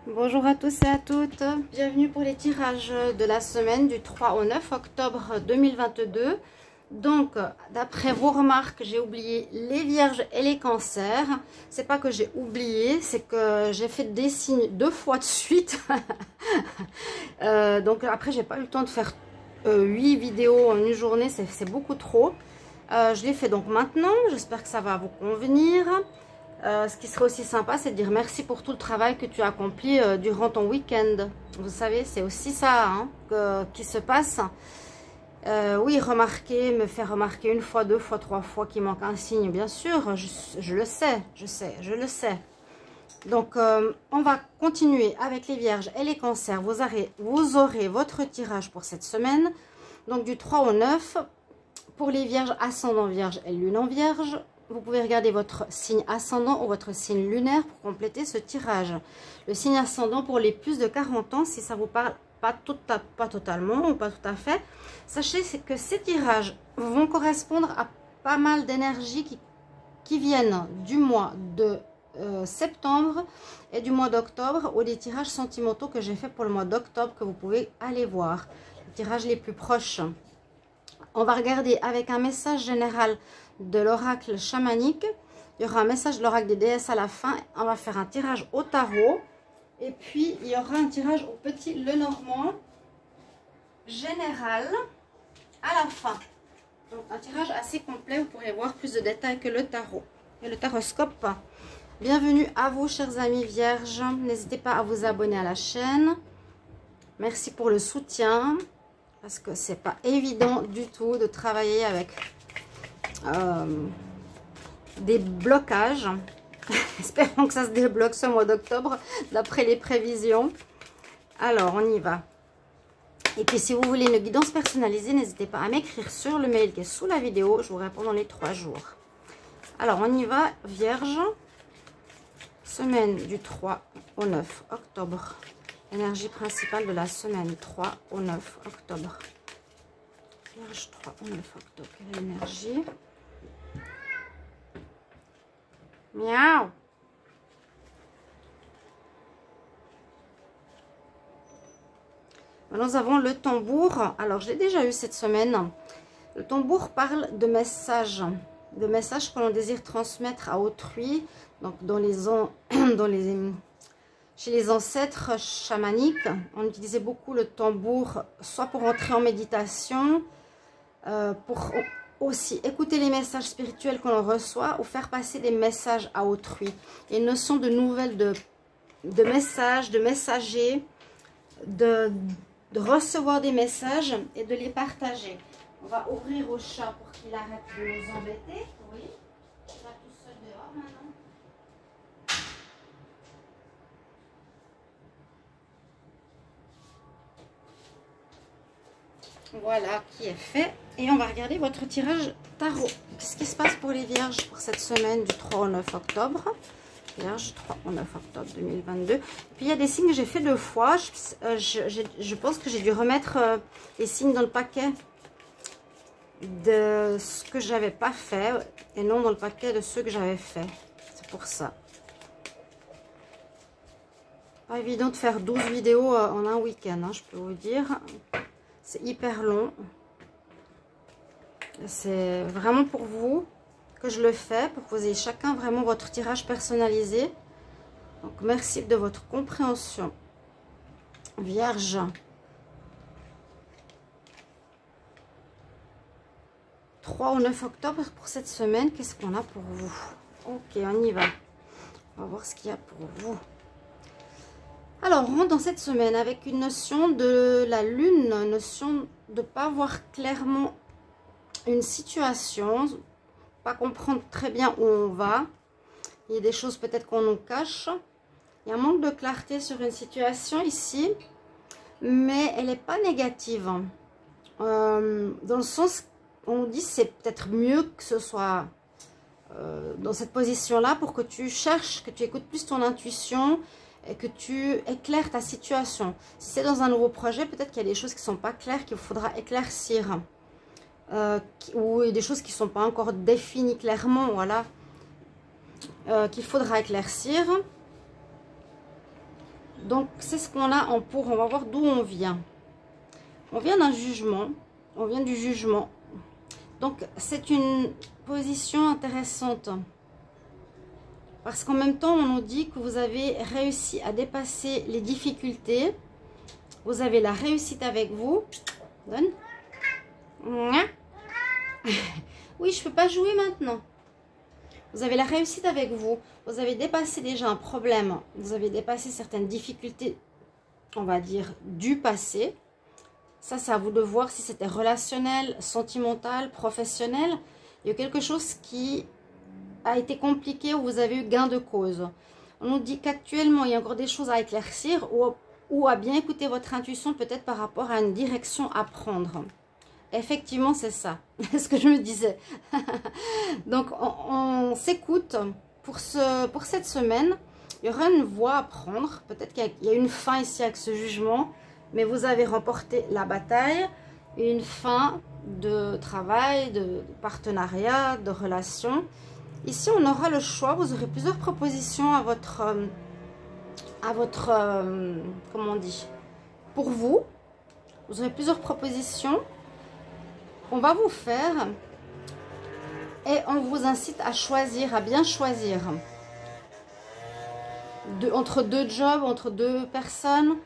Bonjour à tous et à toutes, bienvenue pour les tirages de la semaine du 3 au 9 octobre 2022. Donc, d'après vos remarques, j'ai oublié les vierges et les cancers. C'est pas que j'ai oublié, c'est que j'ai fait des signes 2 fois de suite. Donc après, j'ai pas eu le temps de faire 8 vidéos en une journée, c'est beaucoup trop. Je l'ai fait donc maintenant, j'espère que ça va vous convenir. Ce qui serait aussi sympa, c'est de dire merci pour tout le travail que tu as accompli durant ton week-end. Vous savez, c'est aussi ça qui se passe. Oui, me faire remarquer une fois, 2 fois, 3 fois qu'il manque un signe, bien sûr, je le sais, je le sais. Donc, on va continuer avec les vierges et les cancers. Vous aurez votre tirage pour cette semaine, donc du 3 au 9. Pour les vierges, ascendant vierge et lune en vierge, vous pouvez regarder votre signe ascendant ou votre signe lunaire pour compléter ce tirage. Le signe ascendant pour les plus de 40 ans, si ça vous parle pas totalement ou pas tout à fait, sachez que ces tirages vont correspondre à pas mal d'énergies qui viennent du mois de septembre et du mois d'octobre, ou des tirages sentimentaux que j'ai fait pour le mois d'octobre que vous pouvez aller voir, les tirages les plus proches. On va regarder avec un message général de l'oracle chamanique. Il y aura un message de l'oracle des déesses à la fin. On va faire un tirage au tarot. Et puis, il y aura un tirage au petit Lenormand général à la fin. Donc, un tirage assez complet. Vous pourrez voir plus de détails que le tarot et le taroscope. Bienvenue à vous, chers amis vierges. N'hésitez pas à vous abonner à la chaîne. Merci pour le soutien. Parce que c'est pas évident du tout de travailler avec des blocages. Espérons que ça se débloque ce mois d'octobre, d'après les prévisions. Alors, on y va. Et puis, si vous voulez une guidance personnalisée, n'hésitez pas à m'écrire sur le mail qui est sous la vidéo. Je vous réponds dans les 3 jours. Alors, on y va, vierge. Semaine du 3 au 9 octobre. Énergie principale de la semaine 3 au 9 octobre. Vierge 3 au 9 octobre. Quelle est l'énergie? Miaou! Nous avons le tambour. Alors, je l'ai déjà eu cette semaine. Le tambour parle de messages que l'on désire transmettre à autrui. Donc, chez les ancêtres chamaniques, on utilisait beaucoup le tambour, soit pour entrer en méditation, pour aussi écouter les messages spirituels que l'on reçoit, ou faire passer des messages à autrui. Et une notion de nouvelles, de messages, de messagers, de recevoir des messages et de les partager. On va ouvrir au chat pour qu'il arrête de nous embêter. Oui, il va tout seul dehors maintenant. Voilà qui est fait. Et on va regarder votre tirage tarot. Qu'est-ce qui se passe pour les vierges pour cette semaine du 3 au 9 octobre? Vierge 3 au 9 octobre 2022. Puis il y a des signes que j'ai fait 2 fois. Je pense que j'ai dû remettre les signes dans le paquet de ce que j'avais pas fait et non dans le paquet de ceux que j'avais fait. C'est pour ça. Pas évident de faire 12 vidéos en un week-end, hein, je peux vous dire. C'est hyper long. C'est vraiment pour vous que je le fais, pour que vous ayez chacun vraiment votre tirage personnalisé. Donc, merci de votre compréhension. Vierge. « 3 au 9 octobre pour cette semaine. Qu'est-ce qu'on a pour vous? Ok, on y va. On va voir ce qu'il y a pour vous. Alors, on rentre dans cette semaine avec une notion de la lune, une notion de ne pas voir clairement une situation, pas comprendre très bien où on va. Il y a des choses peut-être qu'on nous cache. Il y a un manque de clarté sur une situation ici, mais elle n'est pas négative. Dans le sens, on dit c'est peut-être mieux que ce soit dans cette position-là pour que tu cherches, que tu écoutes plus ton intuition et que tu éclaires ta situation. Si c'est dans un nouveau projet, peut-être qu'il y a des choses qui ne sont pas claires, qu'il faudra éclaircir. Ou des choses qui ne sont pas encore définies clairement, voilà, qu'il faudra éclaircir. Donc, c'est ce qu'on a en pour. On va voir d'où on vient. On vient d'un jugement. On vient du jugement. Donc, c'est une position intéressante. Parce qu'en même temps, on nous dit que vous avez réussi à dépasser les difficultés. Vous avez la réussite avec vous. Donne. Oui, je ne peux pas jouer maintenant. Vous avez la réussite avec vous. Vous avez dépassé déjà un problème. Vous avez dépassé certaines difficultés, on va dire, du passé. Ça, c'est à vous de voir si c'était relationnel, sentimental, professionnel. Il y a quelque chose qui a été compliqué où vous avez eu gain de cause. On nous dit qu'actuellement, il y a encore des choses à éclaircir ou à bien écouter votre intuition, peut-être par rapport à une direction à prendre. Effectivement, c'est ça, ce que je me disais. Donc, on s'écoute pour cette semaine. Il y aura une voie à prendre. Peut-être qu'il y a une fin ici avec ce jugement, mais vous avez remporté la bataille. Une fin de travail, de partenariat, de relation. Ici, on aura le choix. Vous aurez plusieurs propositions à votre comment on dit, pour vous. Vous aurez plusieurs propositions. On va vous faire et on vous incite à choisir, à bien choisir entre deux jobs, entre deux personnes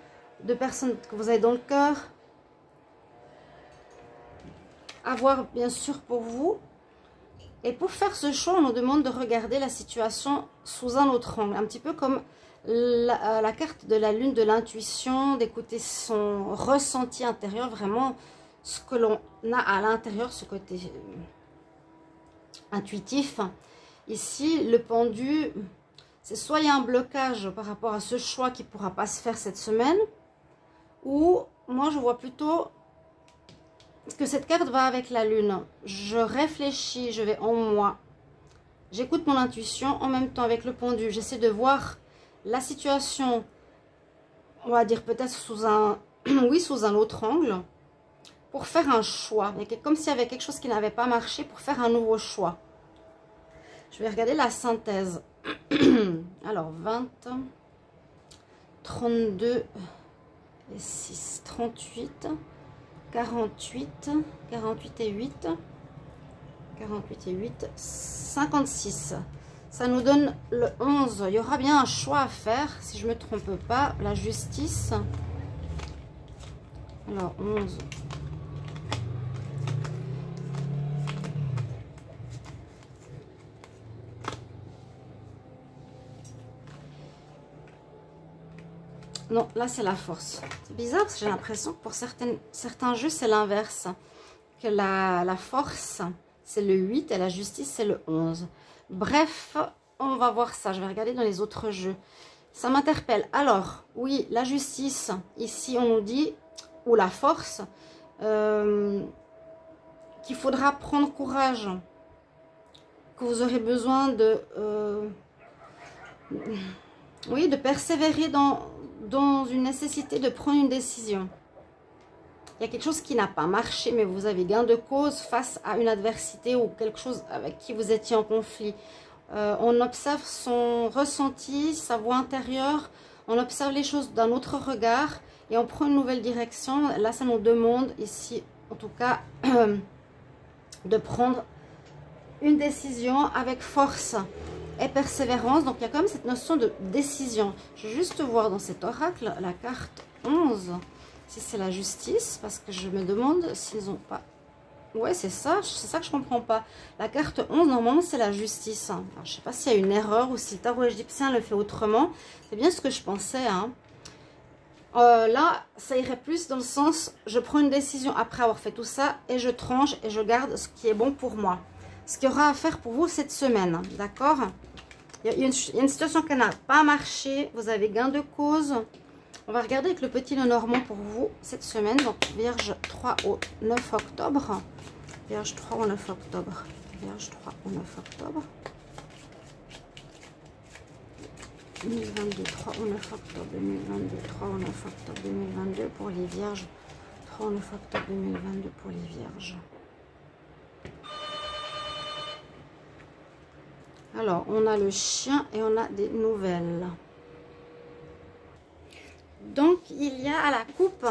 que vous avez dans le cœur. À voir bien sûr pour vous. Et pour faire ce choix, on nous demande de regarder la situation sous un autre angle, un petit peu comme la carte de la lune de l'intuition, d'écouter son ressenti intérieur, vraiment ce que l'on a à l'intérieur, ce côté intuitif. Ici, le pendu, c'est soit il y a un blocage par rapport à ce choix qui ne pourra pas se faire cette semaine, ou moi je vois plutôt que cette carte va avec la lune. Je réfléchis, je vais en moi, j'écoute mon intuition, en même temps avec le pendu, j'essaie de voir la situation, on va dire peut-être sous un, oui, sous un autre angle, pour faire un choix. Comme s'il y avait quelque chose qui n'avait pas marché, pour faire un nouveau choix. Je vais regarder la synthèse. Alors, 20, 32, et 6, 38, 48, 48 et 8, 48 et 8, 56. Ça nous donne le 11. Il y aura bien un choix à faire, si je ne me trompe pas. La justice. Alors, 11. Non, là c'est la force. C'est bizarre parce que j'ai l'impression que pour certains jeux c'est l'inverse. Que la force c'est le 8 et la justice c'est le 11. Bref, on va voir ça. Je vais regarder dans les autres jeux. Ça m'interpelle. Alors, oui, la justice, ici on nous dit, ou la force, qu'il faudra prendre courage. Que vous aurez besoin de... oui, de persévérer dans une nécessité de prendre une décision. Il y a quelque chose qui n'a pas marché, mais vous avez gain de cause face à une adversité ou quelque chose avec qui vous étiez en conflit. On observe son ressenti, sa voix intérieure, on observe les choses d'un autre regard et on prend une nouvelle direction. Là, ça nous demande ici, en tout cas, de prendre une décision avec force et persévérance. Donc il y a quand même cette notion de décision. Je vais juste voir dans cet oracle la carte 11 si c'est la justice, parce que je me demande s'ils n'ont pas... Ouais, c'est ça que je comprends pas. La carte 11 normalement c'est la justice. Alors, je sais pas s'il y a une erreur ou si le tarot égyptien le fait autrement. C'est bien ce que je pensais, hein. Là ça irait plus dans le sens, je prends une décision après avoir fait tout ça et je tranche et je garde ce qui est bon pour moi. Ce qu'il y aura à faire pour vous cette semaine, d'accord? Il y a une situation qui n'a pas marché, vous avez gain de cause. On va regarder avec le petit Lenormand pour vous cette semaine. Donc, Vierge 3 au 9 octobre. Vierge 3 au 9 octobre. Vierge 3 au 9 octobre. 2022, 3 au 9 octobre 2022, 3 au 9 octobre 2022 pour les Vierges. 3 au 9 octobre 2022 pour les Vierges. Alors, on a le chien et on a des nouvelles. Donc, il y a à la coupe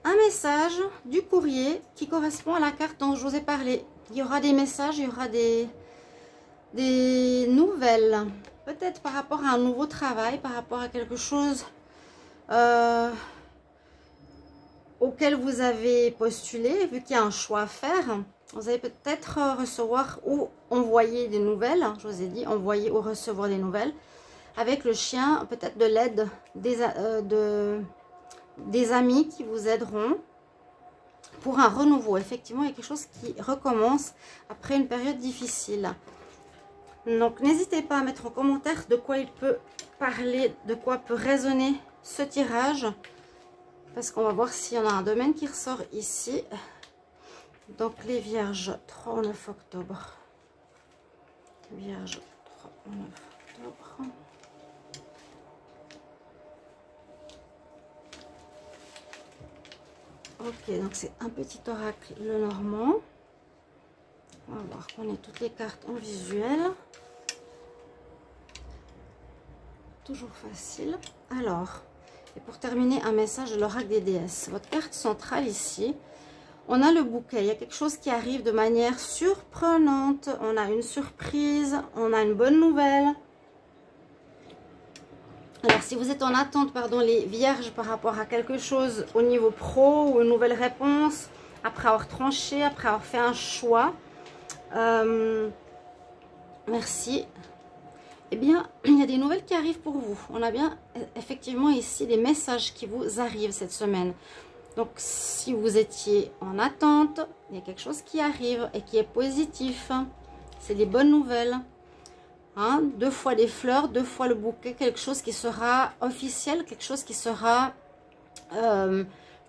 un message du courrier qui correspond à la carte dont je vous ai parlé. Il y aura des messages, il y aura des nouvelles. Peut-être par rapport à un nouveau travail, par rapport à quelque chose auquel vous avez postulé, vu qu'il y a un choix à faire. Vous allez peut-être recevoir ou envoyer des nouvelles. Je vous ai dit envoyer ou recevoir des nouvelles. Avec le chien, peut-être de l'aide des amis qui vous aideront pour un renouveau. Effectivement, il y a quelque chose qui recommence après une période difficile. Donc, n'hésitez pas à mettre en commentaire de quoi il peut parler, de quoi peut résonner ce tirage. Parce qu'on va voir s'il y en a un domaine qui ressort ici. Donc, les Vierges, 3 au 9 octobre. Vierge, 3 au 9 octobre. Ok, donc c'est un petit oracle le normand. On va voir qu'on ait toutes les cartes en visuel. Toujours facile. Alors, et pour terminer, un message de l'oracle des déesses. Votre carte centrale ici, on a le bouquet. Il y a quelque chose qui arrive de manière surprenante. On a une surprise, on a une bonne nouvelle. Alors, si vous êtes en attente, pardon, les vierges, par rapport à quelque chose au niveau pro ou une nouvelle réponse, après avoir tranché, après avoir fait un choix, merci. Eh bien, il y a des nouvelles qui arrivent pour vous. On a bien, effectivement, ici des messages qui vous arrivent cette semaine. Donc, si vous étiez en attente, il y a quelque chose qui arrive et qui est positif. C'est des bonnes nouvelles. Hein, 2 fois des fleurs, 2 fois le bouquet, quelque chose qui sera officiel, quelque chose qui sera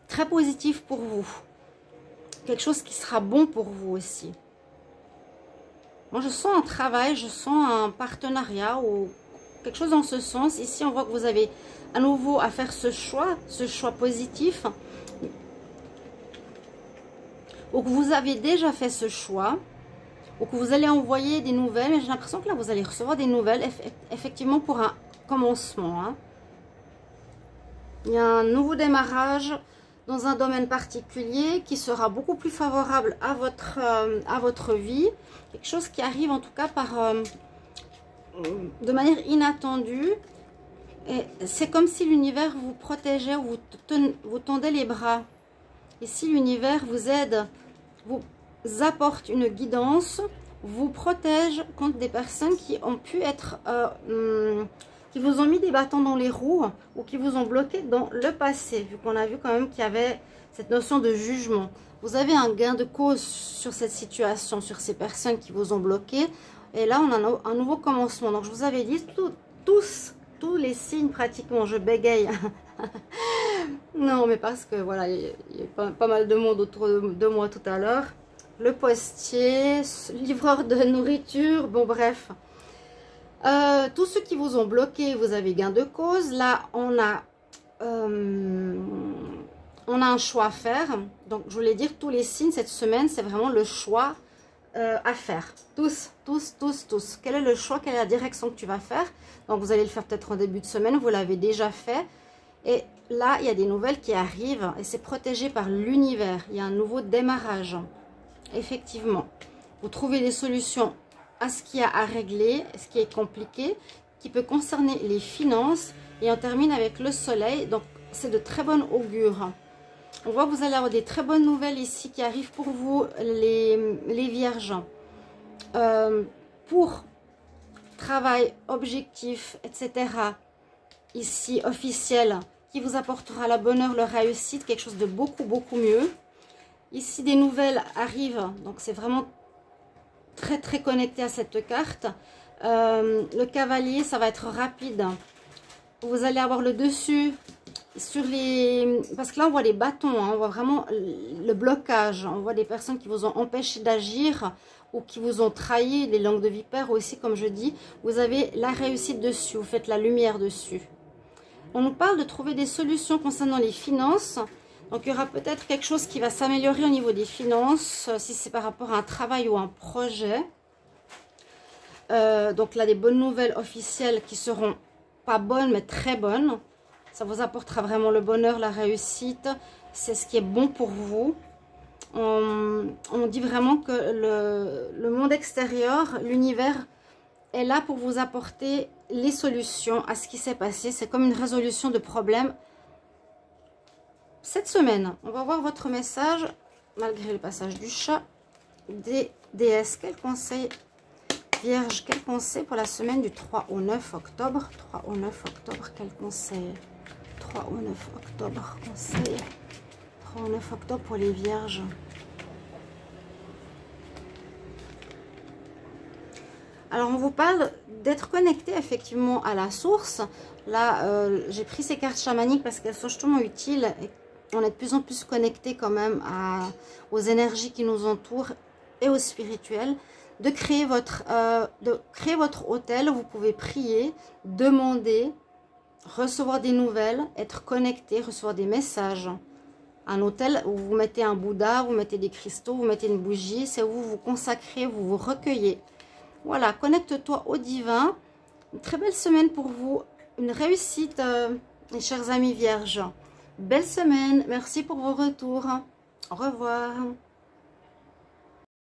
très positif pour vous. Quelque chose qui sera bon pour vous aussi. Moi, je sens un travail, je sens un partenariat ou quelque chose dans ce sens. Ici, on voit que vous avez à nouveau à faire ce choix positif. Ou que vous avez déjà fait ce choix. Ou que vous allez envoyer des nouvelles, mais j'ai l'impression que là, vous allez recevoir des nouvelles, effectivement, pour un commencement. Hein. Il y a un nouveau démarrage dans un domaine particulier qui sera beaucoup plus favorable à votre vie. Quelque chose qui arrive, en tout cas, de manière inattendue. Et c'est comme si l'univers vous protégeait, ou vous tendait les bras. Ici, l'univers vous aide, vous apporte une guidance, vous protège contre des personnes qui ont pu être, qui vous ont mis des bâtons dans les roues ou qui vous ont bloqué dans le passé, vu qu'on a vu quand même qu'il y avait cette notion de jugement. Vous avez un gain de cause sur cette situation, sur ces personnes qui vous ont bloqué, et là on a un nouveau commencement. Donc je vous avais dit, tous les signes pratiquement, je bégaye. Non, mais parce que voilà, il y a pas mal de monde autour de moi tout à l'heure. Le postier, livreur de nourriture, bon bref. Tous ceux qui vous ont bloqué, vous avez gain de cause. Là, on a un choix à faire. Donc, je voulais dire, tous les signes cette semaine, c'est vraiment le choix à faire. Tous. Quel est le choix, quelle est la direction que tu vas faire? Donc, vous allez le faire peut-être en début de semaine, vous l'avez déjà fait. Et là, il y a des nouvelles qui arrivent et c'est protégé par l'univers. Il y a un nouveau démarrage. Effectivement, vous trouvez des solutions à ce qu'il y a à régler, ce qui est compliqué, qui peut concerner les finances. Et on termine avec le soleil, donc c'est de très bonne augure. On voit que vous allez avoir des très bonnes nouvelles ici qui arrivent pour vous, les vierges. Pour travail, objectif, etc. Ici, officiel, qui vous apportera la bonne heure, la réussite, quelque chose de beaucoup mieux. Ici, des nouvelles arrivent, donc c'est vraiment très connecté à cette carte. Le cavalier, ça va être rapide. Vous allez avoir le dessus sur les... Parce que là, on voit les bâtons, hein, on voit vraiment le blocage. On voit des personnes qui vous ont empêché d'agir ou qui vous ont trahi, les langues de vipère aussi, comme je dis. Vous avez la réussite dessus, vous faites la lumière dessus. On nous parle de trouver des solutions concernant les finances. Donc, il y aura peut-être quelque chose qui va s'améliorer au niveau des finances, si c'est par rapport à un travail ou un projet. Donc là, des bonnes nouvelles officielles qui seront pas bonnes, mais très bonnes. Ça vous apportera vraiment le bonheur, la réussite. C'est ce qui est bon pour vous. On dit vraiment que le monde extérieur, l'univers, est là pour vous apporter les solutions à ce qui s'est passé. C'est comme une résolution de problème. Cette semaine, on va voir votre message, malgré le passage du chat, des déesses. Quel conseil, Vierge, quel conseil pour la semaine du 3 au 9 octobre 3 au 9 octobre, quel conseil? 3 au 9 octobre, conseil. 3 au 9 octobre pour les Vierges. Alors, on vous parle d'être connecté effectivement à la source. Là, j'ai pris ces cartes chamaniques parce qu'elles sont justement utiles. Et on est de plus en plus connecté quand même aux énergies qui nous entourent et au spirituel. De créer votre hôtel où vous pouvez prier, demander, recevoir des nouvelles, être connecté, recevoir des messages. Un hôtel où vous mettez un Bouddha, vous mettez des cristaux, vous mettez une bougie. C'est où vous vous consacrez, vous vous recueillez. Voilà, connecte-toi au divin. Une très belle semaine pour vous. Une réussite, mes chers amis vierges. Belle semaine. Merci pour vos retours. Au revoir.